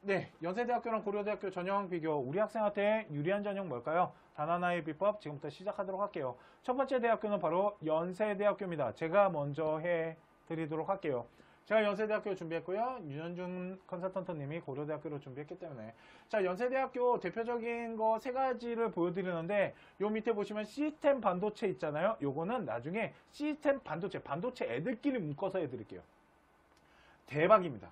네, 연세대학교랑 고려대학교 전형 비교. 우리 학생한테 유리한 전형 뭘까요? 단 하나의 비법 지금부터 시작하도록 할게요. 첫 번째 대학교는 바로 연세대학교입니다. 제가 먼저 해드리도록 할게요. 제가 연세대학교 준비했고요. 윤현준 컨설턴트님이 고려대학교로 준비했기 때문에. 자, 연세대학교 대표적인 거 세 가지를 보여드리는데 요 밑에 보시면 시스템 반도체 있잖아요. 요거는 나중에 시스템 반도체 애들끼리 묶어서 해드릴게요. 대박입니다.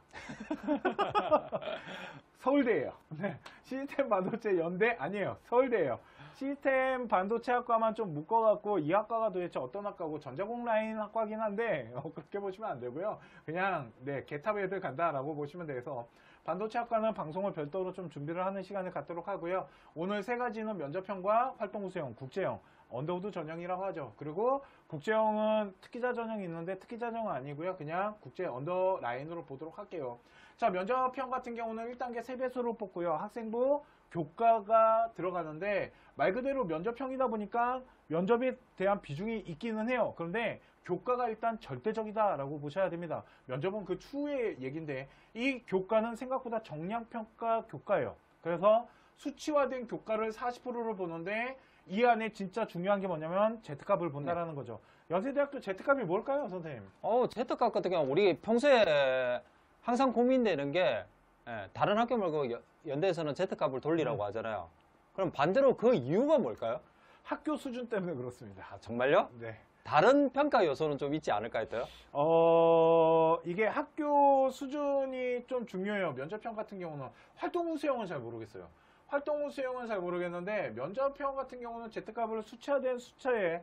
서울대예요. 네. 시스템 반도체 연대 아니에요. 서울대예요. 시스템 반도체학과만 좀 묶어갖고 이 학과가 도대체 어떤 학과고 전자공 라인 학과긴 한데 그렇게 보시면 안 되고요. 그냥 네 개탑 애들 간다라고 보시면 돼서 반도체학과는 방송을 별도로 좀 준비를 하는 시간을 갖도록 하고요. 오늘 세 가지는 면접형과 활동후 수형, 국제형, 언더우드 전형이라고 하죠. 그리고 국제형은 특기자 전형이 있는데 특기자 전형은 아니고요. 그냥 국제 언더 라인으로 보도록 할게요. 자, 면접형 같은 경우는 1단계 3배수로 뽑고요. 학생부 교과가 들어가는데 말 그대로 면접형이다 보니까 면접에 대한 비중이 있기는 해요. 그런데 교과가 일단 절대적이다라고 보셔야 됩니다. 면접은 그 추후의 얘기인데 이 교과는 생각보다 정량평가 교과예요. 그래서 수치화된 교과를 40%를 보는데 이 안에 진짜 중요한 게 뭐냐면 Z값을 본다라는 거죠. 연세대학교 Z값이 뭘까요, 선생님? Z값 같은 경우 우리 평소에 항상 고민되는 게 다른 학교 말고 연대에서는 Z값을 돌리라고 하잖아요. 그럼 반대로 그 이유가 뭘까요? 학교 수준 때문에 그렇습니다. 아, 정말요? 네. 다른 평가 요소는 좀 있지 않을까 했어요? 이게 학교 수준이 좀 중요해요. 면접형 같은 경우는 활동후 수형은 잘 모르겠어요. 활동후 수형은 잘 모르겠는데 면접형 같은 경우는 Z값을 수치화된 숫자에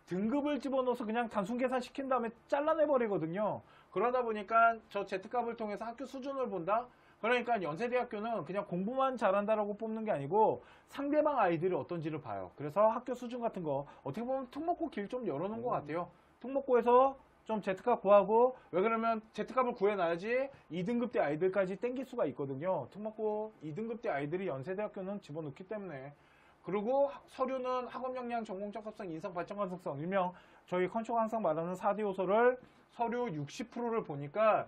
등급을 집어넣어서 그냥 단순 계산시킨 다음에 잘라내버리거든요. 그러다 보니까 저 Z값을 통해서 학교 수준을 본다? 그러니까 연세대학교는 그냥 공부만 잘한다라고 뽑는 게 아니고 상대방 아이들이 어떤지를 봐요. 그래서 학교 수준 같은 거 어떻게 보면 특목고 길 좀 열어놓은 것 같아요. 특목고에서 좀 Z값 구하고 왜 그러면 Z값을 구해놔야지 2등급대 아이들까지 땡길 수가 있거든요. 특목고 2등급대 아이들이 연세대학교는 집어넣기 때문에. 그리고 서류는 학업 역량, 전공적 합성, 인성, 발전 가능성, 일명 저희 컨쇼가 항상 말하는 4대 요소를 서류 60%를 보니까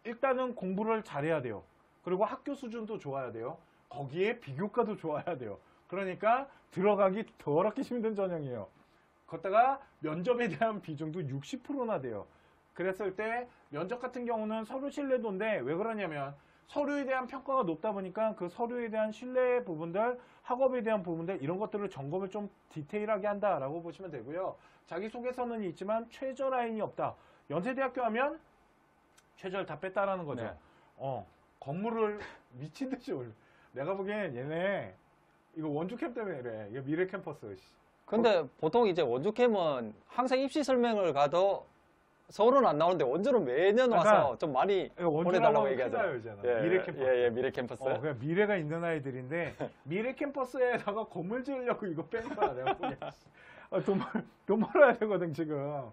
일단은 공부를 잘해야 돼요. 그리고 학교 수준도 좋아야 돼요. 거기에 비교과도 좋아야 돼요. 그러니까 들어가기 더럽게 힘든 전형이에요. 거기다가 면접에 대한 비중도 60%나 돼요. 그랬을 때 면접 같은 경우는 서류 신뢰도인데 왜 그러냐면 서류에 대한 평가가 높다 보니까 그 서류에 대한 신뢰 부분들, 학업에 대한 부분들 이런 것들을 점검을 좀 디테일하게 한다라고 보시면 되고요. 자기소개서는 있지만 최저 라인이 없다. 연세대학교 하면 최저를 다 뺐다라는 거죠. 네. 건물을 미친 듯이 올려. 내가 보기엔 얘네 이거 원주캠 때문에 그래. 이거 미래 캠퍼스. 근데 보통 이제 원주캠은 항상 입시 설명을 가도 서울은 안 나오는데 원주는 매년 와서 좀 많이 보내달라고 얘기하잖아요. 미래 캠퍼스. 예, 미래 캠퍼스. 그냥 미래가 있는 아이들인데 미래 캠퍼스에다가 건물 지으려고 이거 뺀 거야. 내가 보기엔. 돈 벌어야 되거든 지금.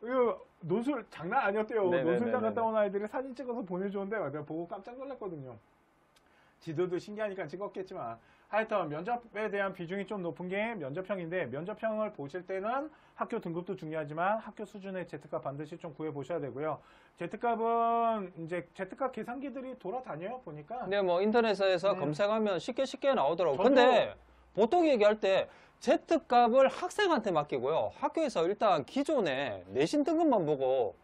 이거 논술 장난 아니었대요. 논술장 갔다 온 아이들이 사진 찍어서 보내주는데 내가 보고 깜짝 놀랐거든요. 지도도 신기하니까 찍었겠지만 하여튼 면접에 대한 비중이 좀 높은 게 면접형인데 면접형을 보실 때는 학교 등급도 중요하지만 학교 수준의 Z값 반드시 좀 구해 보셔야 되고요. Z값은 이제 Z값 계산기들이 돌아다녀요 보니까. 근데 뭐 인터넷에서 검색하면 쉽게 나오더라고요. 근데 보통 얘기할 때 Z값을 학생한테 맡기고요. 학교에서 일단 기존에 내신 등급만 보고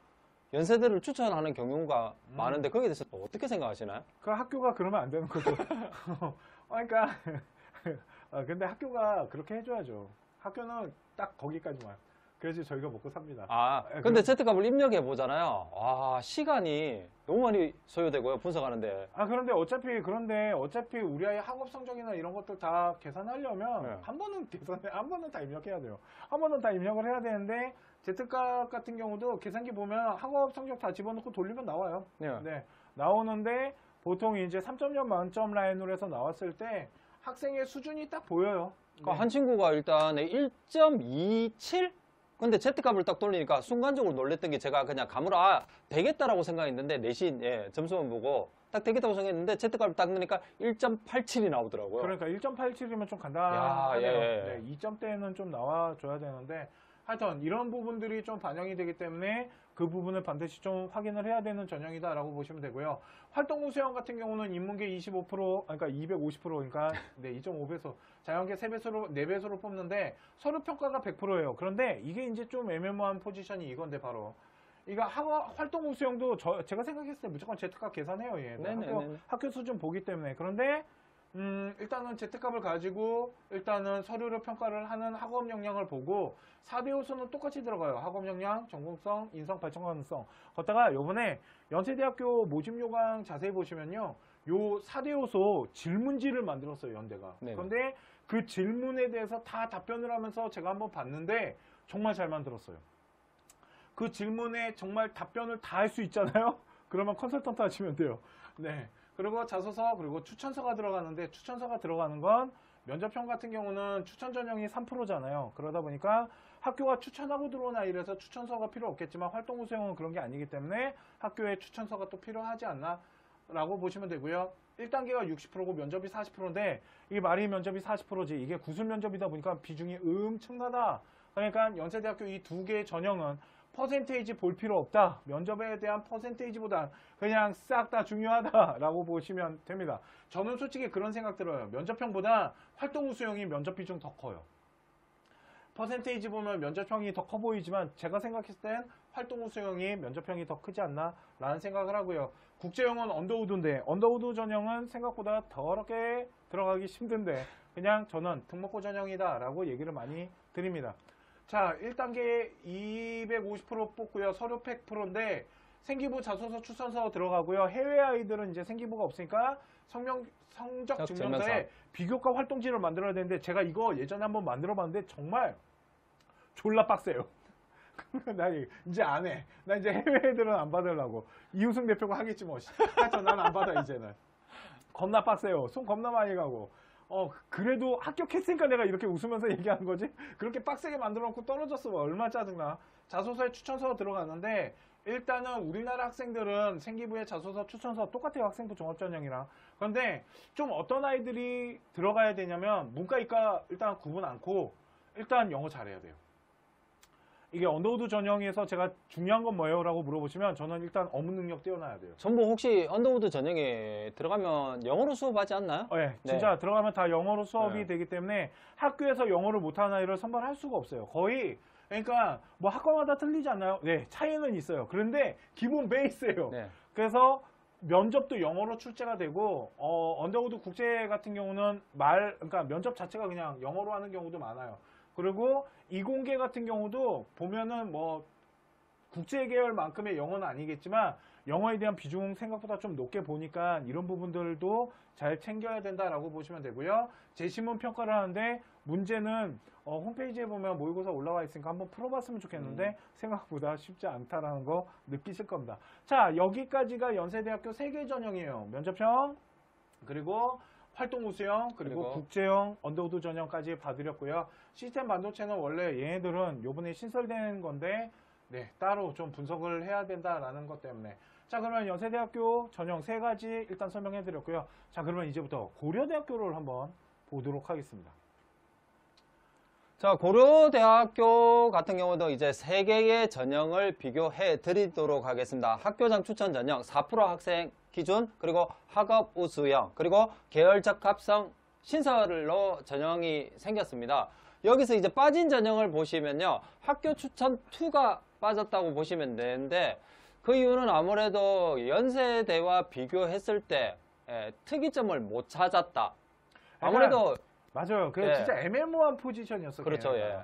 연세대를 추천하는 경우가 많은데 거기에 대해서 어떻게 생각하시나요? 그 학교가 그러면 안 되는 거죠. 그러니까 근데 학교가 그렇게 해줘야죠. 학교는 딱 거기까지만. 그래야지 저희가 먹고 삽니다. 근데 Z값을 입력해 보잖아요. 시간이 너무 많이 소요되고요, 분석하는데. 그런데 어차피 우리 아이 학업 성적이나 이런 것들 다 계산하려면 한 번은 다 입력해야 돼요. 한 번은 다 입력을 해야 되는데 Z값 같은 경우도 계산기 보면 학업 성적 다 집어넣고 돌리면 나와요. 네. 나오는데 보통 이제 3.0 만점 라인으로 해서 나왔을 때 학생의 수준이 딱 보여요. 그러니까 한 친구가 일단 1.27? 근데 Z값을 딱 돌리니까 순간적으로 놀랬던 게 제가 그냥 감으로 되겠다라고 생각했는데 내신 점수만 보고 딱 되겠다고 생각했는데 Z값을 딱 넣으니까 1.87이 나오더라고요. 그러니까 1.87이면 좀 간단하네요. 2점대는 좀 나와줘야 되는데 하여튼 이런 부분들이 좀 반영이 되기 때문에 그 부분을 반드시 좀 확인을 해야 되는 전형이다라고 보시면 되고요. 활동부 수형 같은 경우는 인문계 25%, 그러니까 250%, 그러니까 네, 2.5배속, 자연계 3배수로, 4배수로 뽑는데 서류 평가가 100%예요. 그런데 이게 이제 좀 애매모호한 포지션이 이건데 바로 이거 활동부 수형도 제가 생각했을 때 무조건 Z값 계산해요. 얘. 학교 수준 보기 때문에. 그런데 일단은 Z값을 가지고 일단은 서류를 평가를 하는 학업 역량을 보고 4대 요소는 똑같이 들어가요. 학업 역량, 전공성, 인성, 발전 가능성. 걷다가 요번에 연세대학교 모집 요강 자세히 보시면요. 요 4대 요소 질문지를 만들었어요. 연대가. 네네. 그런데 그 질문에 대해서 다 답변을 하면서 제가 한번 봤는데 정말 잘 만들었어요. 그 질문에 정말 답변을 다 할 수 있잖아요. 그러면 컨설턴트 하시면 돼요. 네. 그리고 자소서 그리고 추천서가 들어가는데 추천서가 들어가는 건 면접형 같은 경우는 추천 전형이 3%잖아요. 그러다 보니까 학교가 추천하고 들어오나 이래서 추천서가 필요 없겠지만 활동부 수형은 그런 게 아니기 때문에 학교에 추천서가 또 필요하지 않나 라고 보시면 되고요. 1단계가 60%고 면접이 40%인데 이게 말이 면접이 40%지 이게 구술 면접이다 보니까 비중이 엄청나다. 그러니까 연세대학교 이 두 개의 전형은 퍼센테이지 볼 필요 없다. 면접에 대한 퍼센테이지보다 그냥 싹 다 중요하다라고 보시면 됩니다. 저는 솔직히 그런 생각 들어요. 면접형보다 활동부 수형이 면접 비중 더 커요. 퍼센테이지 보면 면접형이 더 커 보이지만 제가 생각했을 땐 활동부 수형이 면접형이 더 크지 않나 라는 생각을 하고요. 국제형은 언더우드인데 언더우드 전형은 생각보다 더럽게 들어가기 힘든데 그냥 저는 특목고 전형이다 라고 얘기를 많이 드립니다. 자, 1단계 250% 뽑고요. 서류 100%인데 생기부 자소서 추천서 들어가고요. 해외 아이들은 이제 생기부가 없으니까 성적 증명서에 비교과 활동지를 만들어야 되는데 제가 이거 예전에 한번 만들어 봤는데 정말 졸라 빡세요. 나 이제 안 해. 나 이제 해외 애들은 안 받으려고. 이우승 대표가 하겠지 뭐. 하여튼 난 안 받아 이제는. 겁나 빡세요. 손 겁나 많이 가고. 그래도 합격했으니까 내가 이렇게 웃으면서 얘기하는 거지. 그렇게 빡세게 만들어 놓고 떨어졌어. 얼마나 짜증나. 자소서에 추천서 들어가는데 일단은 우리나라 학생들은 생기부에 자소서, 추천서 똑같아요. 학생부 종합전형이랑. 그런데 좀 어떤 아이들이 들어가야 되냐면 문과, 이과 일단 구분 않고 일단 영어 잘해야 돼요. 이게 언더우드 전형에서 제가 중요한 건 뭐예요? 라고 물어보시면 저는 일단 업무 능력 뛰어나야 돼요. 전부 혹시 언더우드 전형에 들어가면 영어로 수업하지 않나요? 네, 진짜 네. 들어가면 다 영어로 수업이 네. 되기 때문에 학교에서 영어를 못하는 아이를 선발할 수가 없어요. 거의 그러니까 뭐 학과마다 틀리지 않나요? 네, 차이는 있어요. 그런데 기본 베이스예요. 네. 그래서 면접도 영어로 출제가 되고 언더우드 국제 같은 경우는 그러니까 면접 자체가 그냥 영어로 하는 경우도 많아요. 그리고 이공계 같은 경우도 보면은 뭐 국제 계열만큼의 영어는 아니겠지만 영어에 대한 비중 생각보다 좀 높게 보니까 이런 부분들도 잘 챙겨야 된다라고 보시면 되고요. 재신문 평가를 하는데 문제는 홈페이지에 보면 모의고사 올라와 있으니까 한번 풀어봤으면 좋겠는데 생각보다 쉽지 않다라는 거 느끼실 겁니다. 자, 여기까지가 연세대학교 3개 전형이에요. 면접형, 그리고 활동부 수형, 그리고 국제형, 언더우드 전형까지 봐드렸고요. 시스템 반도체는 원래 얘네들은 요번에 신설된 건데 네, 따로 좀 분석을 해야 된다라는 것 때문에. 자, 그러면 연세대학교 전형 3가지 일단 설명해 드렸고요. 자, 그러면 이제부터 고려대학교를 한번 보도록 하겠습니다. 자, 고려대학교 같은 경우도 이제 3개의 전형을 비교해 드리도록 하겠습니다. 학교장 추천 전형 4% 학생 기준, 그리고 학업 우수형, 그리고 계열적 합성 신설로 전형이 생겼습니다. 여기서 이제 빠진 전형을 보시면요. 학교 추천 2가 빠졌다고 보시면 되는데 그 이유는 아무래도 연세대와 비교했을 때 특이점을 못 찾았다. 아무래도 맞아요. 그 진짜 애매모호한 포지션이었어요. 그렇죠. 예.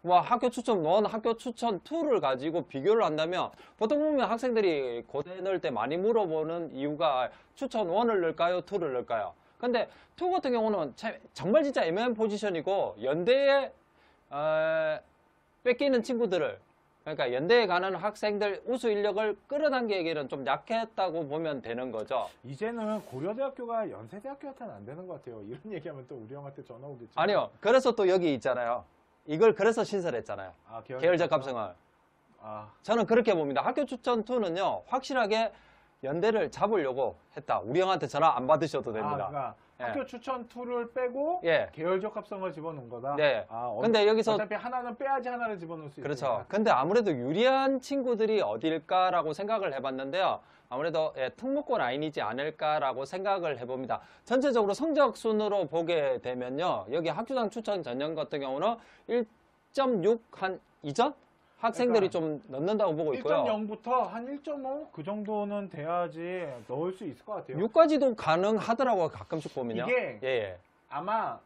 뭐 학교 추천 1, 학교 추천 2를 가지고 비교를 한다면 보통 보면 학생들이 고대 넣을 때 많이 물어보는 이유가 추천 1을 넣을까요? 2를 넣을까요? 근데 2 같은 경우는 정말 진짜 애매한 포지션이고 연대에 뺏기는 친구들을 그러니까 연대에 가는 학생들 우수 인력을 끌어당기기에는 좀 약했다고 보면 되는 거죠. 이제는 고려대학교가 연세대학교한테는 안 되는 것 같아요. 이런 얘기하면 또 우리 형한테 전화 오겠죠. 아니요. 그래서 또 여기 있잖아요. 이걸 그래서 신설했잖아요. 계열적 합성을. 저는 그렇게 봅니다. 학교 추천 2는요. 확실하게 연대를 잡으려고 했다. 우리 형한테 전화 안 받으셔도 됩니다. 그러니까 예. 학교 추천 툴을 빼고 예. 계열적 합성을 집어넣은 거다. 네. 아, 근데 여기서 어차피 하나는 빼야지 하나를 집어넣을 수 그렇죠. 있으니까. 근데 아무래도 유리한 친구들이 어딜까라고 생각을 해봤는데요. 아무래도 특목고 라인이지 않을까라고 생각을 해봅니다. 전체적으로 성적 순으로 보게 되면요. 여기 학교장 추천 전형 같은 경우는 1.6 한 이전 학생들이 좀 넣는다고 보고 있고요. 1.0부터 한 1.5 그 정도는 돼야지 넣을 수 있을 것 같아요. 6까지도 가능하더라고요. 가끔씩 보면요. 이게 예. 아마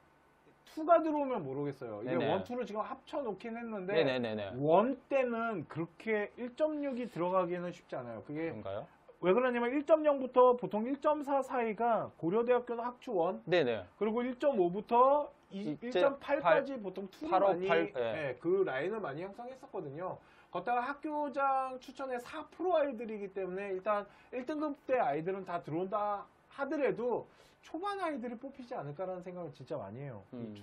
2가 들어오면 모르겠어요. 이게 네네. 1, 2를 지금 합쳐놓긴 했는데 네네네네. 1 때는 그렇게 1.6이 들어가기는 쉽지 않아요. 그게 그런가요? 왜 그러냐면 1.0부터 보통 1.4 사이가 고려대학교는 학추 1 네네. 그리고 1.5부터 이제 1.8까지 보통 2를 8, 5, 많이 8, 예. 예, 그 라인을 많이 형성했었거든요. 거기다가 학교장 추천의 4% 아이들이기 때문에 일단 1등급 때 아이들은 다 들어온다 하더라도 초반 아이들이 뽑히지 않을까라는 생각을 진짜 많이 해요. 이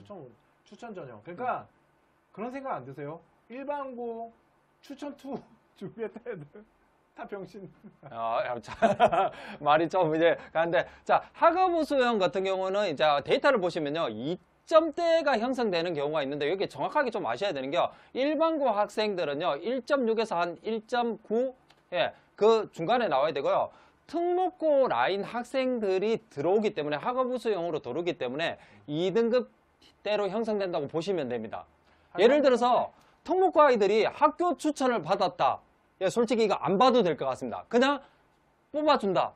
추천 전형. 그러니까 그런 생각 안 드세요? 일반고 추천 2 준비했다 애들 다 병신. 말이 좀 이제 가는데, 자, 학업 수형 같은 경우는 이제 데이터를 보시면요. 2점대가 형성되는 경우가 있는데, 여기 정확하게 좀 아셔야 되는 게, 일반고 학생들은요, 1.6에서 한 1.9, 예, 그 중간에 나와야 되고요. 특목고 라인 학생들이 들어오기 때문에, 학업 수형으로 들어오기 때문에 2등급대로 형성된다고 보시면 됩니다. 예를 들어서, 특목고 아이들이 학교 추천을 받았다. 예, 솔직히 이거 안 봐도 될 것 같습니다. 그냥 뽑아준다.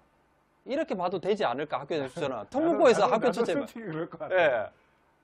이렇게 봐도 되지 않을까, 학교 추천은. 특목고에서 학교 추천. 솔직히 그럴 것 같아요. 예.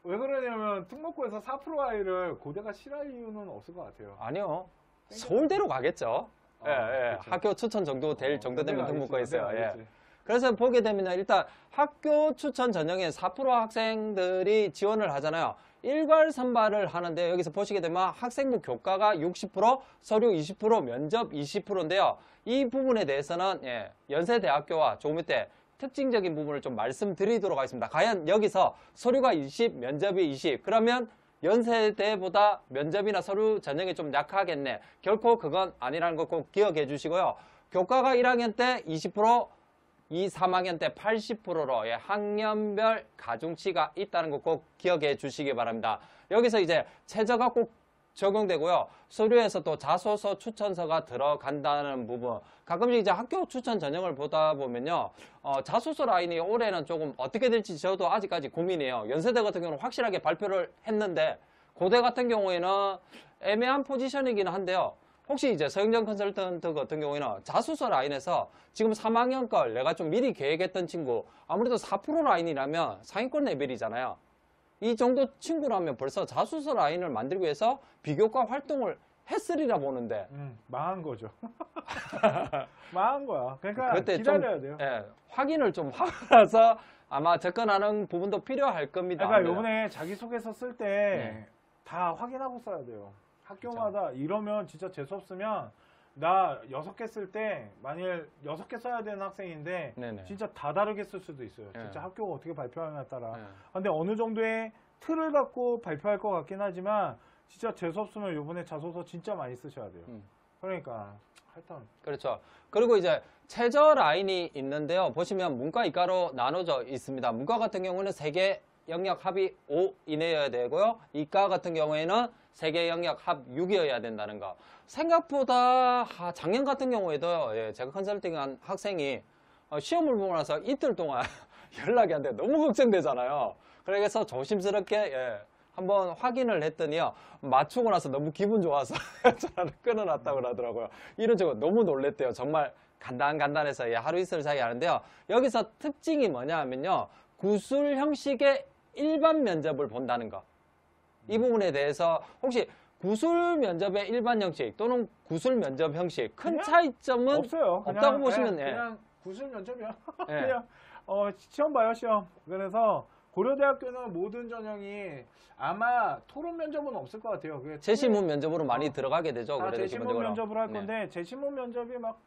왜 그러냐면 특목고에서 4% 아이를 고대가 싫어할 이유는 없을 것 같아요. 아니요. 서울대로 가겠죠. 예, 예. 그렇죠. 학교 추천 정도 될 정도 되면 특목고에서요. 예. 알겠지. 그래서 보게 되면 일단 학교 추천 전형에 4% 학생들이 지원을 하잖아요. 일괄 선발을 하는데 여기서 보시게 되면 학생부 교과가 60%, 서류 20%, 면접 20%인데요. 이 부분에 대해서는 예, 연세대학교와 조금 이때 특징적인 부분을 좀 말씀드리도록 하겠습니다. 과연 여기서 서류가 20, 면접이 20. 그러면 연세대보다 면접이나 서류 전형이 좀 약하겠네. 결코 그건 아니라는 거 꼭 기억해 주시고요. 교과가 1학년 때 20%, 2, 3학년 때 80%로 예, 학년별 가중치가 있다는 거 꼭 기억해 주시기 바랍니다. 여기서 이제 최저가 꼭 적용되고요. 서류에서 또 자소서 추천서가 들어간다는 부분. 가끔씩 이제 학교 추천 전형을 보다 보면요. 자소서 라인이 올해는 조금 어떻게 될지 저도 아직까지 고민이에요. 연세대 같은 경우는 확실하게 발표를 했는데 고대 같은 경우에는 애매한 포지션이긴 한데요. 혹시 이제 서영정 컨설턴트 같은 경우에는 자소서 라인에서 지금 3학년 걸 내가 좀 미리 계획했던 친구 아무래도 4% 라인이라면 상위권 레벨이잖아요. 이 정도 친구라면 벌써 자소서 라인을 만들기 위해서 비교과 활동을 했으리라 보는데 망한 거죠. 망한 거야. 그러니까 그때 기다려야 돼요. 예, 확인을 좀 하고 나서 아마 접근하는 부분도 필요할 겁니다. 그러니까 요번에 자기소개서 쓸 때 네. 다 확인하고 써야 돼요. 학교마다 이러면 진짜 재수없으면 나 6개 쓸 때 만일 6개 써야 되는 학생인데 네네. 진짜 다 다르게 쓸 수도 있어요. 네. 진짜 학교가 어떻게 발표하냐에 따라. 네. 근데 어느 정도의 틀을 갖고 발표할 것 같긴 하지만 진짜 재수없으면 요번에 자소서 진짜 많이 쓰셔야 돼요. 그러니까 하여튼 그렇죠. 그리고 이제 최저 라인이 있는데요. 보시면 문과 이과로 나눠져 있습니다. 문과 같은 경우는 3개 영역 합이 5 이내여야 되고요. 이과 같은 경우에는 3개 영역 합 6이어야 된다는 거. 생각보다 작년 같은 경우에도 예, 제가 컨설팅한 학생이 시험을 보고 나서 이틀 동안 연락이 안 돼. 너무 걱정되잖아요. 그래서 조심스럽게 예, 한번 확인을 했더니요. 맞추고 나서 너무 기분 좋아서 전화를 끊어놨다고 하더라고요. 이런 적은 너무 놀랬대요. 정말 간단해서 예, 하루 이틀 사이 하는데요. 여기서 특징이 뭐냐 하면요. 구술 형식의 일반 면접을 본다는 거. 이 부분에 대해서 혹시 구술 면접의 일반 형식 또는 구술 면접 형식 큰 그냥 차이점은 없어요. 없다고 보시면 예. 그냥 구술 면접이야. 예. 그냥 시험 봐요 시험. 그래서 고려대학교는 모든 전형이 아마 토론 면접은 없을 것 같아요. 그게 재시문 면접으로 많이 들어가게 되죠. 다 그래도 재시문 기본적으로. 면접을 할 네. 건데 재시문 면접이 막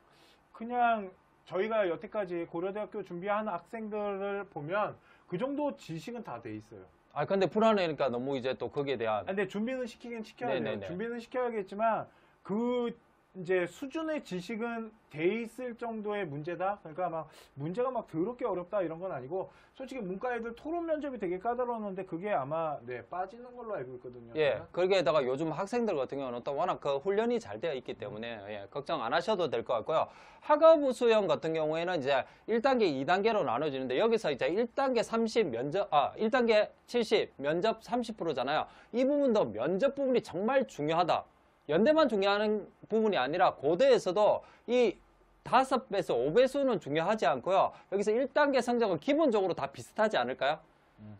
그냥 저희가 여태까지 고려대학교 준비한 학생들을 보면 그 정도 지식은 다 돼 있어요. 아 근데 불안해니까 너무 이제 또 거기에 대한 근데 준비는 시키긴 시켜야 돼요. 네네네. 준비는 시켜야겠지만 그 이제 수준의 지식은 돼 있을 정도의 문제다. 그러니까 막 문제가 막 더럽게 어렵다 이런 건 아니고 솔직히 문과 애들 토론 면접이 되게 까다로웠는데 그게 아마 네, 빠지는 걸로 알고 있거든요. 예, 제가. 거기에다가 요즘 학생들 같은 경우는 또 워낙 그 훈련이 잘 되어 있기 때문에 예, 걱정 안 하셔도 될 것 같고요. 학업 수형 같은 경우에는 이제 1단계, 2단계로 나눠지는데 여기서 이제 1단계 30 면접, 1단계 70 면접 30%잖아요. 이 부분도 면접 부분이 정말 중요하다. 연대만 중요한 부분이 아니라 고대에서도 이 5배수, 5배수는 중요하지 않고요. 여기서 1단계 성적은 기본적으로 다 비슷하지 않을까요?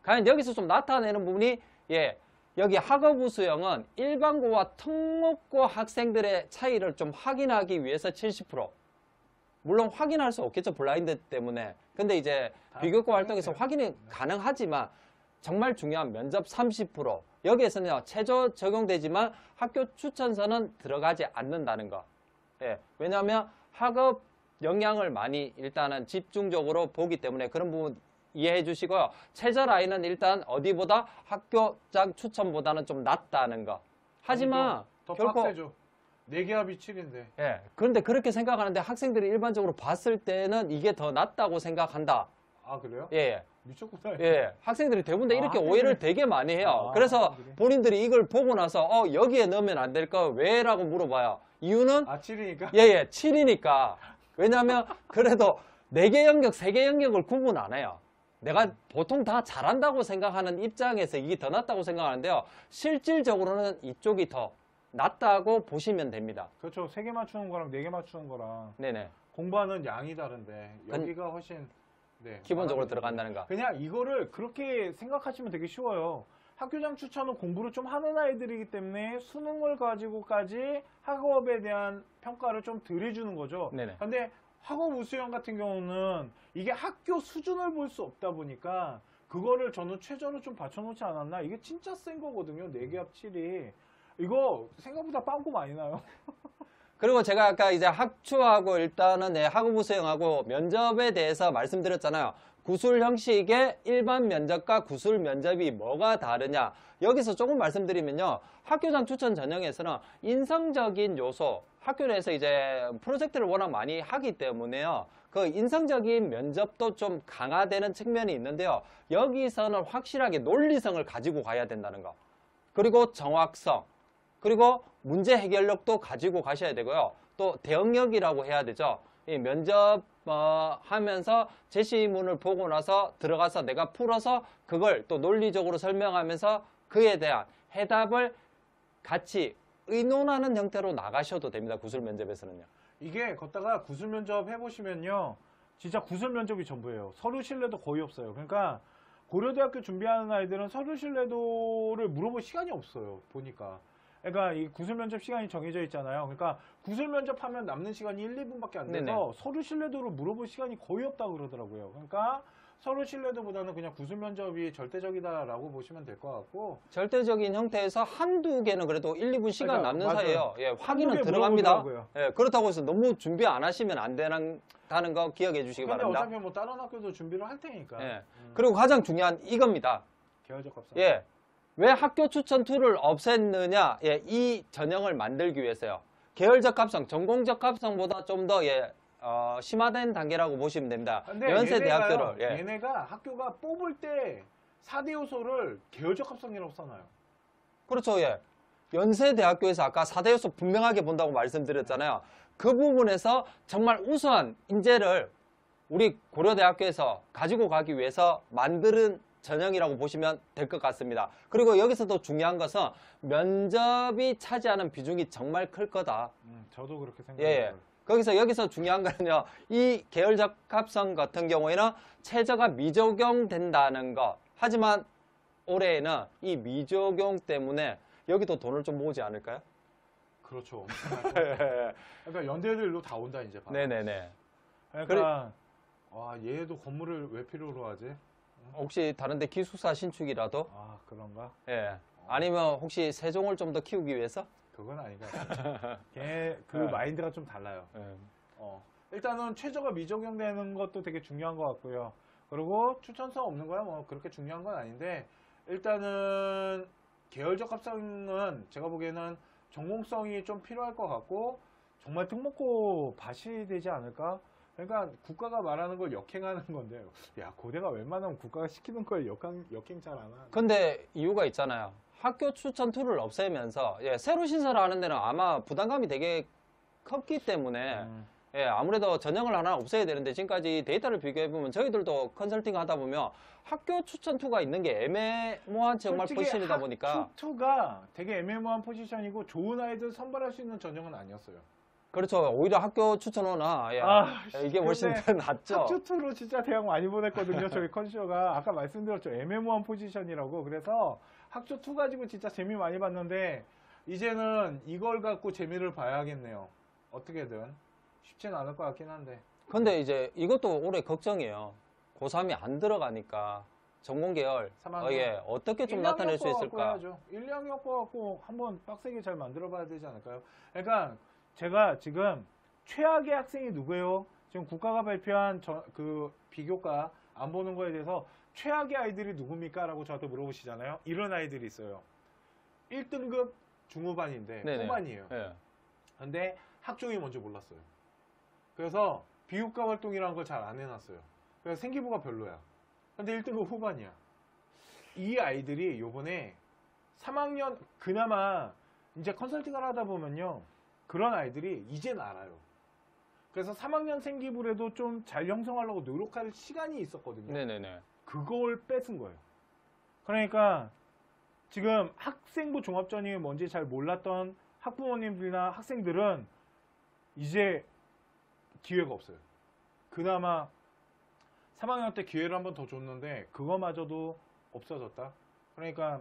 과연 여기서 좀 나타내는 부분이 예, 여기 학업 수형은 일반고와 특목고 학생들의 차이를 좀 확인하기 위해서 70%. 물론 확인할 수 없겠죠. 블라인드 때문에. 근데 이제 비교과 활동에서 확인이 가능하지만 정말 중요한 면접 30%. 여기에서는 최저 적용되지만 학교 추천서는 들어가지 않는다는 거. 예, 왜냐하면 학업 영향을 많이 일단은 집중적으로 보기 때문에 그런 부분 이해해 주시고요. 최저 라인은 일단 어디보다 학교장 추천보다는 좀 낮다는 거. 하지만 더 결코 빡세죠. 4개합이 7인데. 예, 그런데 그렇게 생각하는데 학생들이 일반적으로 봤을 때는 이게 더 낫다고 생각한다. 아 그래요? 예, 미쳤구나. 예, 학생들이 대부분 다 이렇게 학생들이- 오해를 되게 많이 해요. 아, 그래서 학생들이? 본인들이 이걸 보고 나서 여기에 넣으면 안 될까? 왜라고 물어봐요. 이유는 아 7이니까? 예, 7이니까. 왜냐하면 그래도 4개 영역, 3개 영역을 구분 안 해요. 내가 보통 다 잘한다고 생각하는 입장에서 이게 더 낫다고 생각하는데요. 실질적으로는 이쪽이 더 낫다고 보시면 됩니다. 그렇죠. 3개 맞추는 거랑 4개 맞추는 거랑 네네. 공부하는 양이 다른데 여기가 훨씬 네, 기본적으로 많아요. 들어간다는 거. 그냥 이거를 그렇게 생각하시면 되게 쉬워요. 학교장 추천은 공부를 좀 하는 아이들이기 때문에 수능을 가지고까지 학업에 대한 평가를 좀 덜 해주는 거죠. 네네. 근데 학업 우수형 같은 경우는 이게 학교 수준을 볼 수 없다 보니까 그거를 저는 최저로 좀 받쳐놓지 않았나? 이게 진짜 센 거거든요. 4개 합 7이. 이거 생각보다 빵꾸 많이 나요. 그리고 제가 아까 이제 학추하고 일단은 학업 수행하고 면접에 대해서 말씀드렸잖아요. 구술 형식의 일반 면접과 구술 면접이 뭐가 다르냐. 여기서 조금 말씀드리면요. 학교장 추천 전형에서는 인성적인 요소, 학교 내에서 이제 프로젝트를 워낙 많이 하기 때문에요. 그 인성적인 면접도 좀 강화되는 측면이 있는데요. 여기서는 확실하게 논리성을 가지고 가야 된다는 거. 그리고 정확성. 그리고 문제 해결력도 가지고 가셔야 되고요. 또 대응력이라고 해야 되죠. 이 면접 하면서 제시문을 보고 나서 들어가서 내가 풀어서 그걸 또 논리적으로 설명하면서 그에 대한 해답을 같이 의논하는 형태로 나가셔도 됩니다. 구술 면접에서는요. 이게 걷다가 구술 면접 해보시면요. 진짜 구술 면접이 전부예요. 서류 신뢰도 거의 없어요. 그러니까 고려대학교 준비하는 아이들은 서류 신뢰도를 물어볼 시간이 없어요. 보니까. 그러니까 이 구술 면접 시간이 정해져 있잖아요. 그러니까 구술 면접하면 남는 시간이 1, 2분밖에 안 돼서 네네. 서류 신뢰도를 물어볼 시간이 거의 없다고 그러더라고요. 그러니까 서류 신뢰도보다는 그냥 구술 면접이 절대적이다라고 보시면 될 것 같고. 절대적인 형태에서 한두 개는 그래도 1, 2분 시간 그러니까 남는 맞아요. 사이에요. 예, 확인은 개 들어갑니다. 물어보더라고요. 예, 그렇다고 해서 너무 준비 안 하시면 안 되는 거 기억해 주시기 근데 바랍니다. 어차피 뭐 다른 학교도 준비를 할 테니까. 예. 그리고 가장 중요한 이겁니다. 계열적 값상. 예. 왜 학교 추천 툴을 없앴느냐? 예, 이 전형을 만들기 위해서요. 계열적 합성, 전공적 합성보다 좀 더 심화된 단계라고 보시면 됩니다. 근데 연세 얘네가요, 대학교를 예. 얘네가 학교가 뽑을 때 4대 요소를 계열적 합성이라고 써놔요. 그렇죠. 예. 연세 대학교에서 아까 4대 요소 분명하게 본다고 말씀드렸잖아요. 그 부분에서 정말 우수한 인재를 우리 고려대학교에서 가지고 가기 위해서 만드는 전형이라고 보시면 될 것 같습니다. 그리고 여기서도 중요한 것은 면접이 차지하는 비중이 정말 클 거다. 저도 그렇게 예, 예. 생각해요. 여기서 중요한 거는요. 이 계열적 합성 같은 경우에는 최저가 미적용된다는 것. 하지만 올해에는 이 미적용 때문에 여기도 돈을 좀 모으지 않을까요? 그렇죠. 그러니까 연대들로 다 온다 이제. 바로. 네네네. 그러니까 와 얘도 건물을 왜 필요로 하지? 혹시 다른데 기숙사 신축이라도? 아 그런가? 예. 아니면 혹시 세종을 좀 더 키우기 위해서? 그건 아닌 것 같아요. 걔그 네. 마인드가 좀 달라요. 예. 일단은 최저가 미적용되는 것도 되게 중요한 것 같고요. 그리고 추천서 없는 거야 뭐 그렇게 중요한 건 아닌데 일단은 계열적 합성은 제가 보기에는 전공성이 좀 필요할 것 같고 정말 특목고 밭이 되지 않을까? 그러니까 국가가 말하는 걸 역행하는 건데, 야, 고대가 웬만하면 국가가 시키는 걸 역행 잘 안 하는. 근데 이유가 있잖아요. 학교 추천 툴을 없애면서 예, 새로 신설하는 데는 아마 부담감이 되게 컸기 때문에 예, 아무래도 전형을 하나 없애야 되는데 지금까지 데이터를 비교해보면 저희들도 컨설팅 하다 보면 학교 추천 툴가 있는 게 애매모한 정말 포지션이다 보니까 투가 되게 애매모호한 포지션이고 좋은 아이들 선발할 수 있는 전형은 아니었어요. 그렇죠. 오히려 학교 추천호나 예, 이게 훨씬 더 낫죠. 학교 투로 진짜 대학 많이 보냈거든요. 저희 컨쇼가 아까 말씀드렸죠. 애매모호한 포지션이라고. 그래서 학교 투 가지고 진짜 재미 많이 봤는데 이제는 이걸 갖고 재미를 봐야겠네요. 어떻게든 쉽진 않을 것 같긴 한데. 근데 이제 이것도 올해 걱정이에요. 고3이 안 들어가니까 전공계열 3학년. 예, 어떻게 좀 나타낼 수 있을까? 1, 2학년 거 갖고 한번 빡세게 잘 만들어 봐야 되지 않을까요? 그러니까 제가 지금 최악의 학생이 누구예요? 지금 국가가 발표한 그 비교과 안 보는 거에 대해서 최악의 아이들이 누굽니까? 라고 저한테 물어보시잖아요. 이런 아이들이 있어요. 1등급 중후반인데 네네. 후반이에요. 예. 근데 학종이 뭔지 몰랐어요. 그래서 비교과 활동이라는 걸 잘 안 해놨어요. 그래서 생기부가 별로야. 근데 1등급 후반이야. 이 아이들이 요번에 3학년 그나마 이제 컨설팅을 하다 보면요. 그런 아이들이 이젠 알아요. 그래서 3학년 생기부에도 좀 잘 형성하려고 노력할 시간이 있었거든요. 네네네. 그걸 뺏은 거예요. 그러니까 지금 학생부 종합전이 뭔지 잘 몰랐던 학부모님들이나 학생들은 이제 기회가 없어요. 그나마 3학년 때 기회를 한 번 더 줬는데 그거마저도 없어졌다. 그러니까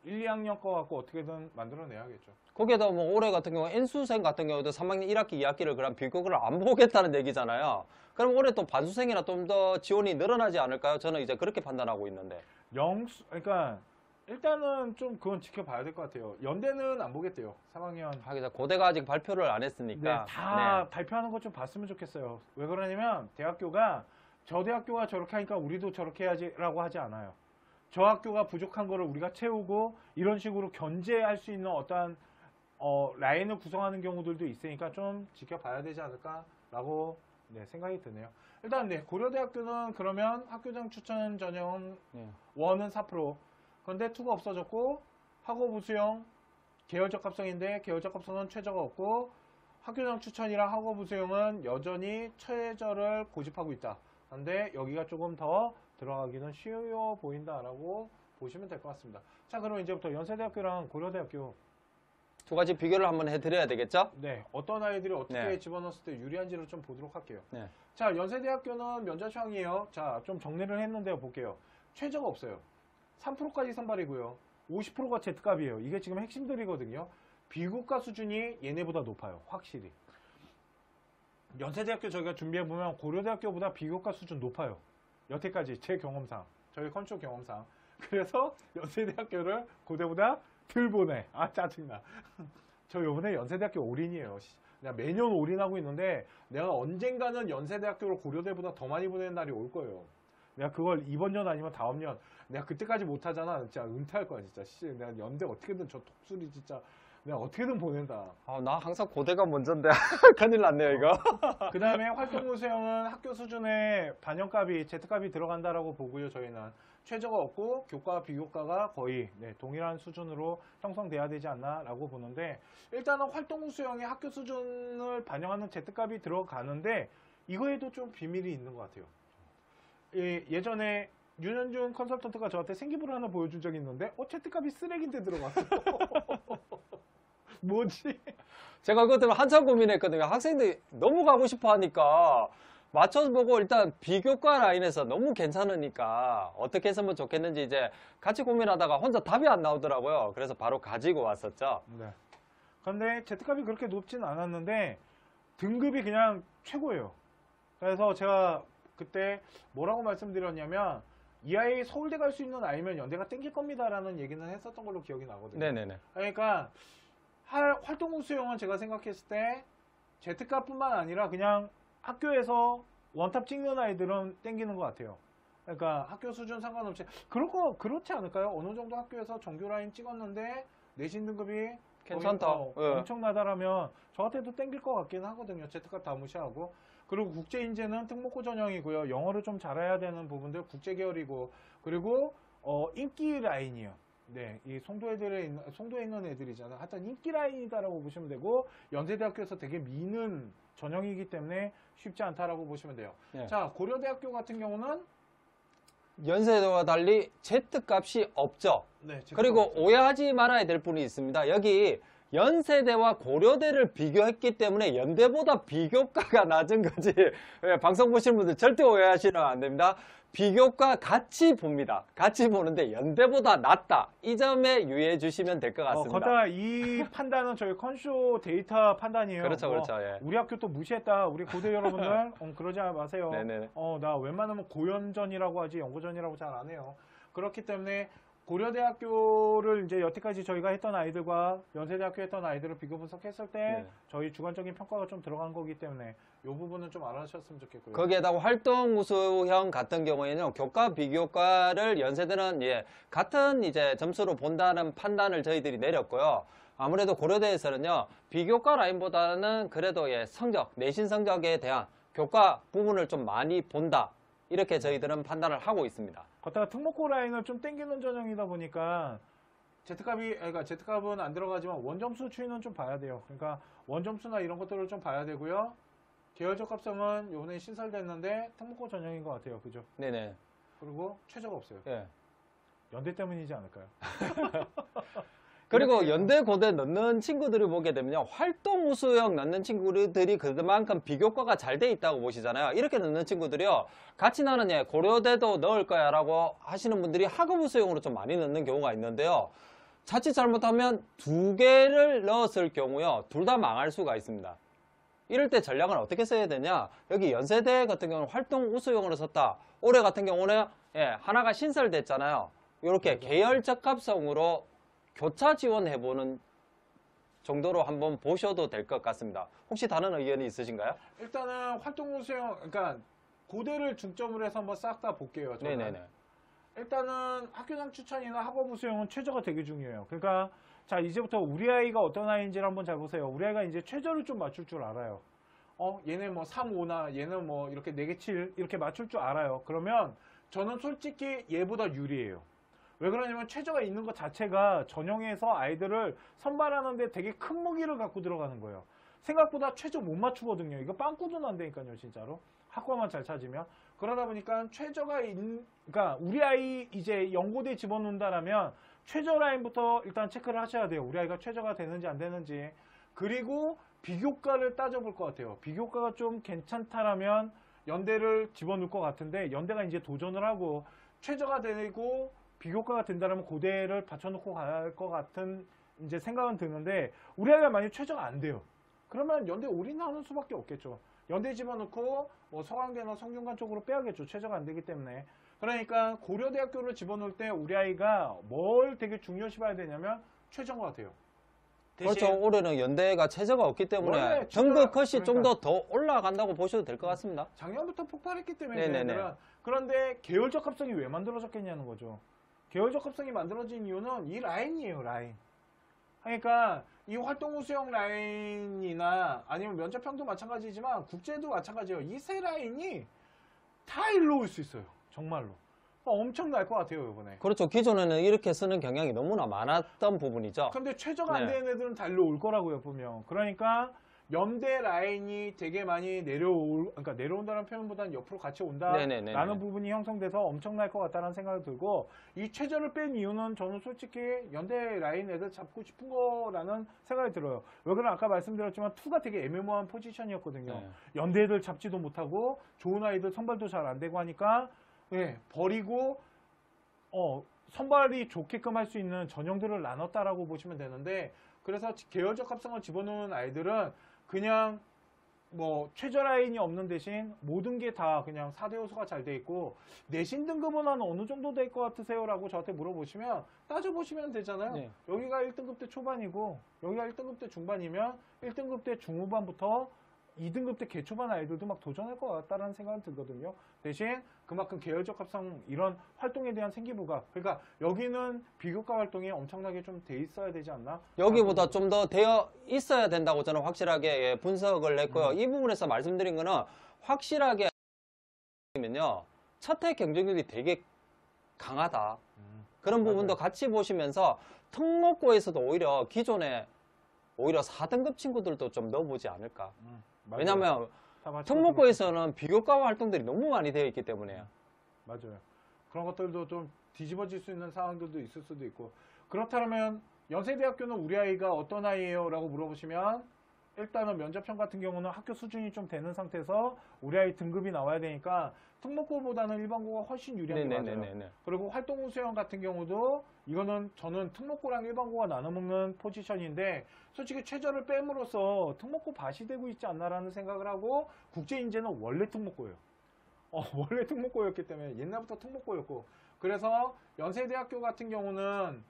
1, 2학년 거 갖고 어떻게든 만들어내야겠죠. 거기에다 뭐 올해 같은 경우 N수생 같은 경우도 3학년 1학기, 2학기를 그럼 비교과를 안 보겠다는 얘기잖아요. 그럼 올해 또 반수생이나 좀 더 지원이 늘어나지 않을까요? 저는 이제 그렇게 판단하고 있는데. 그러니까 일단은 좀 그건 지켜봐야 될 것 같아요. 연대는 안 보겠대요. 3학년. 하기자 고대가 아직 발표를 안 했으니까. 다 발표하는 것 좀 봤으면 좋겠어요. 왜 그러냐면 대학교가 저 대학교가 저렇게 하니까 우리도 저렇게 해야지라고 하지 않아요. 저 학교가 부족한 거를 우리가 채우고 이런 식으로 견제할 수 있는 어떠한 라인을 구성하는 경우들도 있으니까 좀 지켜봐야 되지 않을까라고 생각이 드네요. 일단 고려대학교는 그러면 학교장 추천 전형 네. 1은 4%, 그런데 2가 없어졌고 학업 우수형 계열적 합성인데 계열적 합성은 최저가 없고 학교장 추천이랑 학업 우수형은 여전히 최저를 고집하고 있다. 그런데 여기가 조금 더 들어가기는 쉬워 보인다라고 보시면 될 것 같습니다. 자, 그럼 이제부터 연세대학교랑 고려대학교 두 가지 비교를 한번 해드려야 되겠죠? 어떤 아이들이 어떻게 네. 집어넣었을 때 유리한지를 좀 보도록 할게요. 네. 자, 연세대학교는 면접형이에요. 자, 좀 정리를 했는데요. 볼게요. 최저가 없어요. 3%까지 선발이고요. 50%가 Z값이에요. 이게 지금 핵심들이거든요. 비교과 수준이 얘네보다 높아요. 확실히. 연세대학교 저희가 준비해보면 고려대학교보다 비교과 수준 높아요. 여태까지 제 경험상. 저희 컨쇼 경험상. 그래서 연세대학교를 고대보다 덜 보내. 아, 짜증나. 저 요번에 연세대학교 올인이에요. 내가 매년 올인하고 있는데 내가 언젠가는 연세대학교를 고려대보다 더 많이 보내는 날이 올 거예요. 내가 그걸 이번 년 아니면 다음 년 내가 그때까지 못하잖아. 진짜 은퇴할 거야 진짜. 내가 연대 어떻게든 저 독수리 진짜 내가 어떻게든 보낸다. 나 항상 고대가 먼저인데 큰일 났네요 이거. 그 다음에 활동부 수형은 학교 수준의 반영값이 Z값이 들어간다라고 보고요. 저희는 최저가 없고 교과 비교과가 거의 동일한 수준으로 형성돼야 되지 않나 라고 보는데 일단은 활동부 수형의 학교 수준을 반영하는 Z값이 들어가는데 이거에도 좀 비밀이 있는 것 같아요. 예전에 윤현중 컨설턴트가 저한테 생기부를 하나 보여준 적이 있는데 Z값이 쓰레기인데 들어갔어. 뭐지? 제가 그것 때문에 한참 고민했거든요. 학생들이 너무 가고 싶어 하니까 맞춰보고 일단 비교과 라인에서 너무 괜찮으니까 어떻게 했으면 좋겠는지 이제 같이 고민하다가 혼자 답이 안 나오더라고요. 그래서 바로 가지고 왔었죠. 네. 근데 Z값이 그렇게 높진 않았는데 등급이 그냥 최고예요. 그래서 제가 그때 뭐라고 말씀드렸냐면 이 아이 서울대 갈 수 있는 아이면 연대가 땡길 겁니다 라는 얘기는 했었던 걸로 기억이 나거든요. 네네네. 그러니까 활동부 수용은 제가 생각했을 때 Z값뿐만 아니라 그냥 학교에서 원탑 찍는 아이들은 땡기는 것 같아요. 그러니까 학교 수준 상관없이 그렇지 않을까요? 어느 정도 학교에서 정규 라인 찍었는데 내신 등급이 괜찮다. 예. 엄청나다라면 저한테도 땡길 것 같긴 하거든요. Z값 다 무시하고. 그리고 국제 인재는 특목고 전형이고요. 영어를 좀 잘해야 되는 부분들 국제 계열이고, 그리고 인기 라인이요. 네, 이 송도에 있는 애들이잖아. 하여튼 인기 라인이다라고 보시면 되고, 연세대학교에서 되게 미는 전형이기 때문에 쉽지 않다라고 보시면 돼요. 예. 자, 고려대학교 같은 경우는 연세대와 달리 Z값이 없죠. 네, Z값 그리고 없어요. 오해하지 말아야 될 분이 있습니다. 여기 연세대와 고려대를 비교했기 때문에 연대보다 비교가가 낮은 거지. 예, 방송 보시는 분들 절대 오해하시면 안 됩니다. 비교가 같이 봅니다. 같이 보는데 연대보다 낫다. 이 점에 유의해 주시면 될 것 같습니다. 거기다 이 판단은 저희 컨쇼 데이터 판단이에요. 그렇죠, 그렇죠. 예. 우리 학교 또 무시했다. 우리 고대 여러분들 그러지 마세요. 네네. 나 웬만하면 고연전이라고 하지 연고전이라고 잘 안 해요. 그렇기 때문에 고려대학교를 이제 여태까지 저희가 했던 아이들과 연세대학교 했던 아이들을 비교 분석했을 때 네. 저희 주관적인 평가가 좀 들어간 거기 때문에 이 부분은 좀 알아주셨으면 좋겠고요. 거기에다가 활동 우수형 같은 경우에는 교과 비교과를 연세대는 같은 이제 점수로 본다는 판단을 저희들이 내렸고요. 아무래도 고려대에서는요, 비교과 라인보다는 그래도 성적, 내신 성적에 대한 교과 부분을 좀 많이 본다. 이렇게 저희들은 판단을 하고 있습니다. 걷다가 특목고 라인을 좀 땡기는 전형이다 보니까 그러니까 Z값은 안 들어가지만 원점수 추이는 좀 봐야 돼요. 그러니까 원점수나 이런 것들을 좀 봐야 되고요. 계열적 합성은 요번에 신설됐는데 특목고 전형인 것 같아요. 그죠? 네네. 그리고 최저가 없어요. 예. 연대 때문이지 않을까요? 그리고 이렇게 연대, 고대 넣는 친구들을 보게 되면요, 활동 우수형 넣는 친구들이 그만큼 비교과가 잘 돼 있다고 보시잖아요. 이렇게 넣는 친구들이요, 같이 나는 고려대도 넣을 거야 라고 하시는 분들이 학업 우수형으로 좀 많이 넣는 경우가 있는데요. 자칫 잘못하면 두 개를 넣었을 경우요, 둘 다 망할 수가 있습니다. 이럴 때 전략은 어떻게 써야 되냐? 여기 연세대 같은 경우는 활동 우수형으로 썼다. 올해 같은 경우는 하나가 신설됐잖아요. 이렇게 계열적 합성으로 교차 지원해보는 정도로 한번 보셔도 될 것 같습니다. 혹시 다른 의견이 있으신가요? 일단은 활동 우수형, 그러니까 고대를 중점으로 해서 한번 싹 다 볼게요. 저는. 네네네. 일단은 학교장 추천이나 학업 우수형은 최저가 되게 중요해요. 그러니까 자, 이제부터 우리 아이가 어떤 아이인지를 한번 잘 보세요. 우리 아이가 이제 최저를 좀 맞출 줄 알아요. 얘네 뭐 3, 5나 얘는 뭐 이렇게 4개, 7 이렇게 맞출 줄 알아요. 그러면 저는 솔직히 얘보다 유리해요. 왜 그러냐면 최저가 있는 것 자체가 전형에서 아이들을 선발하는데 되게 큰 무기를 갖고 들어가는 거예요. 생각보다 최저 못 맞추거든요. 이거 빵꾸도 난다니까요, 진짜로. 학과만 잘 찾으면. 그러다 보니까 그러니까 우리 아이 이제 연고대 집어넣는다라면 최저 라인부터 일단 체크를 하셔야 돼요. 우리 아이가 최저가 되는지 안 되는지. 그리고 비교과를 따져볼 것 같아요. 비교과가 좀 괜찮다라면 연대를 집어넣을 것 같은데, 연대가 이제 도전을 하고 최저가 되고 비교과가 된다면 고대를 받쳐놓고 갈 것 같은 이제 생각은 드는데, 우리 아이가 만약 최저가 안 돼요. 그러면 연대 올인하는 수밖에 없겠죠. 연대 집어넣고 뭐 서강대나 성균관 쪽으로 빼야겠죠. 최저가 안 되기 때문에. 그러니까 고려대학교를 집어넣을 때 우리 아이가 뭘 되게 중요시 봐야 되냐면 최저인 것 같아요. 그렇죠. 올해는 연대가 최저가 없기 때문에 원래 등급 최저가- 컷이 좀 더 올라간다고 보셔도 될 것 같습니다. 작년부터 폭발했기 때문에 네네네. 걔네들은. 그런데 계열적 합성이 왜 만들어졌겠냐는 거죠. 계열적 합성이 만들어진 이유는 이 라인이에요, 라인. 그러니까 이 활동 우수형 라인이나 아니면 면접형도 마찬가지지만 국제도 마찬가지예요. 이 세 라인이 다 일로 올 수 있어요. 정말로. 엄청 날 것 같아요, 이번에. 그렇죠. 기존에는 이렇게 쓰는 경향이 너무나 많았던 부분이죠. 근데 최저가 안 네. 되는 애들은 다 일로 올 거라고요, 보면. 그러니까 연대 라인이 되게 많이 그러니까 내려온다는 표현보다는 옆으로 같이 네네네네. 온다라는 부분이 형성돼서 엄청날 것 같다는 생각이 들고, 이 최저를 뺀 이유는 저는 솔직히 연대 라인 애들 잡고 싶은 거라는 생각이 들어요. 왜 그러나 아까 말씀드렸지만 2가 되게 애매모호한 포지션이었거든요. 네. 연대 애들 잡지도 못하고 좋은 아이들 선발도 잘 안 되고 하니까 버리고 선발이 좋게끔 할 수 있는 전형들을 나눴다라고 보시면 되는데, 그래서 계열적 합성을 집어넣은 아이들은 그냥 뭐 최저 라인이 없는 대신 모든 게 다 그냥 4대 요소가 잘 돼 있고, 내신 등급은 한 어느 정도 될 것 같으세요? 라고 저한테 물어보시면 따져보시면 되잖아요. 네. 여기가 1등급 때 초반이고 여기가 1등급 때 중반이면 1등급 때 중후반부터 2등급 때 개초반 아이들도 막 도전할 것 같다라는 생각이 들거든요. 대신 그만큼 계열적 합성 이런 활동에 대한 생기부가 그러니까 여기는 비교과 활동이 엄청나게 좀 돼 있어야 되지 않나? 여기보다 좀 더 되어 있어야 된다고 저는 확실하게 예, 분석을 했고요. 이 부분에서 말씀드린 거는 확실하게 면요 첫해 경쟁력이 되게 강하다. 그런 부분도 같이 보시면서 특목고에서도 오히려 기존에 오히려 4등급 친구들도 좀 넣어보지 않을까. 왜냐하면 특목고에서는 비교과 활동들이 너무 많이 되어 있기 때문에요. 맞아요. 그런 것들도 좀 뒤집어질 수 있는 상황들도 있을 수도 있고 그렇다면 연세대학교는 우리 아이가 어떤 아이예요? 라고 물어보시면 일단은 면접형 같은 경우는 학교 수준이 좀 되는 상태에서 우리 아이 등급이 나와야 되니까 특목고보다는 일반고가 훨씬 유리한 게 맞아요. 그리고 활동우 수영 같은 경우도 이거는 저는 특목고랑 일반고가 나눠먹는 포지션인데 솔직히 최저를 뺨으로써 특목고 밭이 되고 있지 않나라는 생각을 하고 국제인재는 원래 특목고예요. 원래 특목고였기 때문에 옛날부터 특목고였고 그래서 연세대학교 같은 경우는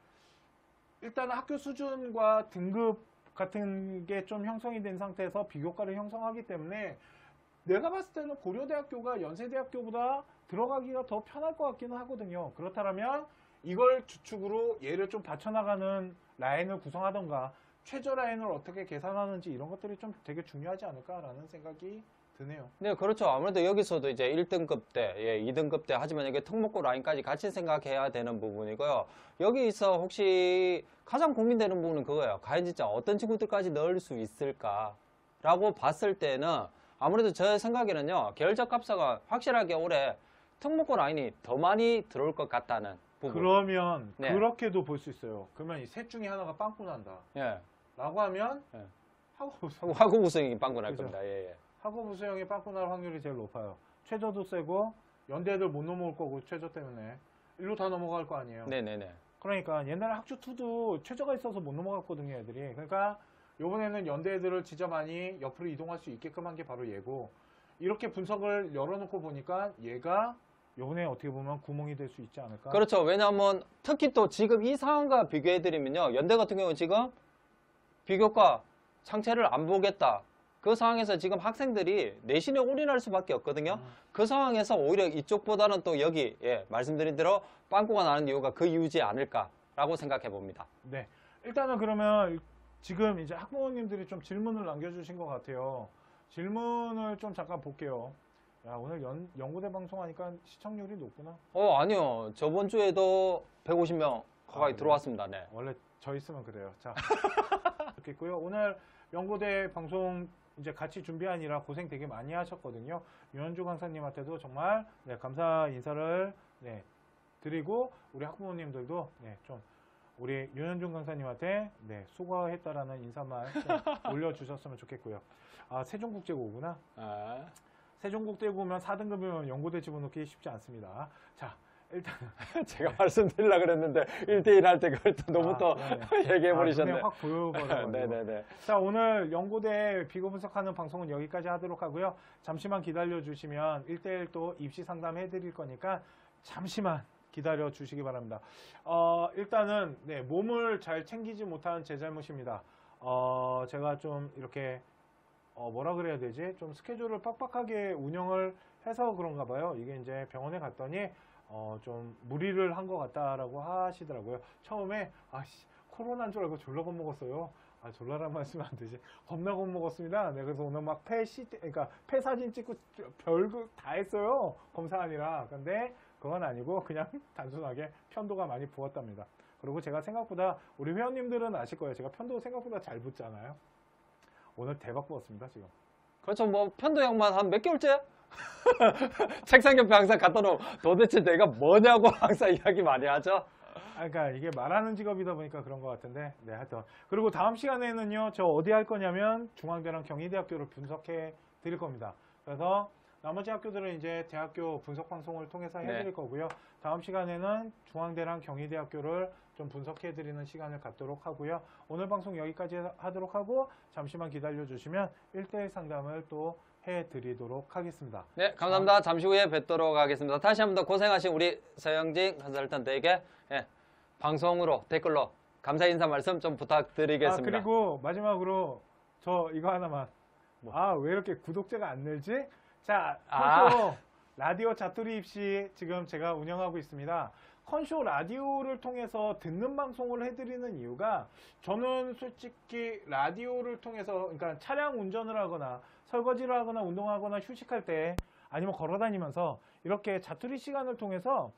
일단 학교 수준과 등급 같은 게 좀 형성이 된 상태에서 비교과를 형성하기 때문에 내가 봤을 때는 고려대학교가 연세대학교보다 들어가기가 더 편할 것 같기는 하거든요. 그렇다면 이걸 주축으로 얘를 좀 받쳐나가는 라인을 구성하던가 최저 라인을 어떻게 계산하는지 이런 것들이 좀 되게 중요하지 않을까라는 생각이 드네요. 네, 그렇죠. 아무래도 여기서도 이제 1등급 때, 예, 2등급 때 하지만 이게 특목고 라인까지 같이 생각해야 되는 부분이고요. 여기서 혹시 가장 고민되는 부분은 그거예요. 과연 진짜 어떤 친구들까지 넣을 수 있을까라고 봤을 때는 아무래도 제 생각에는요, 계열적 합사가 확실하게 올해 특목고 라인이 더 많이 들어올 것 같다는 부분. 그러면 네. 그렇게도 볼 수 있어요. 그러면 이 셋 중에 하나가 빵꾸 난다. 예. 라고 하면 예. 학업 우승이 빵꾸 날 그죠. 겁니다. 예, 예. 학업 우수형이 빵꾸 날 확률이 제일 높아요. 최저도 세고 연대 애들 못 넘어올 거고 최저 때문에 일로 다 넘어갈 거 아니에요. 네네네. 그러니까 옛날에 학주2도 최저가 있어서 못 넘어갔거든요, 애들이. 그러니까 요번에는 연대 애들을 진짜 많이 옆으로 이동할 수 있게끔 한 게 바로 얘고 이렇게 분석을 열어놓고 보니까 얘가 요번에 어떻게 보면 구멍이 될 수 있지 않을까? 그렇죠. 왜냐하면 특히 또 지금 이 상황과 비교해드리면요. 연대 같은 경우는 지금 비교과 창체를 안 보겠다. 그 상황에서 지금 학생들이 내신에 올인할 수밖에 없거든요. 그 상황에서 오히려 이쪽보다는 또 여기 예, 말씀드린 대로 빵꾸가 나는 이유가 그 이유지 않을까라고 생각해 봅니다. 네. 일단은 그러면 지금 이제 학부모님들이 좀 질문을 남겨주신 것 같아요. 질문을 좀 잠깐 볼게요. 야, 오늘 연고대 방송하니까 시청률이 높구나. 아니요. 저번 주에도 150명 가까이 네. 들어왔습니다. 네. 원래 저 있으면 그래요. 자, 좋겠고요. 오늘 연고대 방송 이제 같이 준비하느라 고생 되게 많이 하셨거든요. 유현주 강사님한테도 정말 네, 감사 인사를 네, 드리고 우리 학부모님들도 네, 좀 우리 유현준 강사님한테 네, 수고했다라는 인사말 좀 올려주셨으면 좋겠고요. 아, 세종국제고구나. 아. 세종국제고면 4등급이면 연고대 집어넣기 쉽지 않습니다. 자, 일단 제가 말씀드리려고 그랬는데 1대1 할 때 그걸 또 너무 또 얘기해 버리셨네. 확 보여버려가지고. 네네네. 자, 오늘 연고대 비교 분석하는 방송은 여기까지 하도록 하고요. 잠시만 기다려 주시면 1대1 또 입시 상담 해드릴 거니까 잠시만 기다려 주시기 바랍니다. 일단은 네, 몸을 잘 챙기지 못한 제 잘못입니다. 제가 좀 이렇게 뭐라 그래야 되지? 좀 스케줄을 빡빡하게 운영을 해서 그런가 봐요. 이게 이제 병원에 갔더니 좀 무리를 한 것 같다라고 하시더라고요. 처음에 코로나인 줄 알고 졸라 겁먹었어요. 졸라란 말씀은 안 되지. 겁나 겁먹었습니다. 네, 그래서 오늘 막 그러니까 폐 사진 찍고 별거 다 했어요. 검사하느라. 근데 그건 아니고 그냥 단순하게 편도가 많이 부었답니다. 그리고 제가 생각보다 우리 회원님들은 아실 거예요. 제가 편도 생각보다 잘 붓잖아요. 오늘 대박 부었습니다, 지금. 그렇죠. 뭐 편도 양만 한 몇 개월째? 책상 옆에 항상 갖다 놓으면 도대체 내가 뭐냐고 항상 이야기 많이 하죠. 그러니까 이게 말하는 직업이다 보니까 그런 것 같은데, 네, 하여튼. 그리고 다음 시간에는요, 저 어디 할 거냐면 중앙대랑 경희대학교를 분석해 드릴 겁니다. 그래서 나머지 학교들은 이제 대학교 분석 방송을 통해서 해드릴 거고요. 다음 시간에는 중앙대랑 경희대학교를 좀 분석해 드리는 시간을 갖도록 하고요. 오늘 방송 여기까지 하도록 하고 잠시만 기다려 주시면 1대1 상담을 또 해드리도록 하겠습니다. 네, 감사합니다. 잠시 후에 뵙도록 하겠습니다. 다시 한 번 더 고생하신 우리 서영진 컨설턴트에게 방송으로 댓글로 감사 인사 말씀 좀 부탁드리겠습니다. 그리고 마지막으로 저 이거 하나만. 아, 왜 이렇게 구독자가 안 늘지? 자, 아. 컨쇼 라디오 자투리 입시 지금 제가 운영하고 있습니다. 컨쇼 라디오를 통해서 듣는 방송을 해드리는 이유가 저는 솔직히 라디오를 통해서 그러니까 차량 운전을 하거나 설거지를 하거나 운동하거나 휴식할 때 아니면 걸어 다니면서 이렇게 자투리 시간을 통해서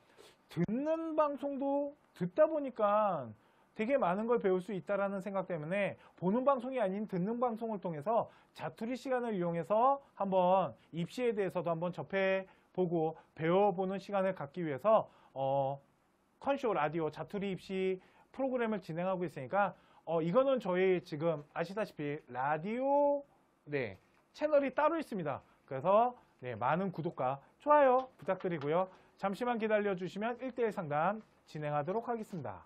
듣는 방송도 듣다 보니까 되게 많은 걸 배울 수 있다라는 생각 때문에 보는 방송이 아닌 듣는 방송을 통해서 자투리 시간을 이용해서 한번 입시에 대해서도 한번 접해보고 배워보는 시간을 갖기 위해서 컨쇼 라디오 자투리 입시 프로그램을 진행하고 있으니까 이거는 저희 지금 아시다시피 라디오 채널이 따로 있습니다. 그래서 많은 구독과 좋아요 부탁드리고요. 잠시만 기다려 주시면 1대1 상담 진행하도록 하겠습니다.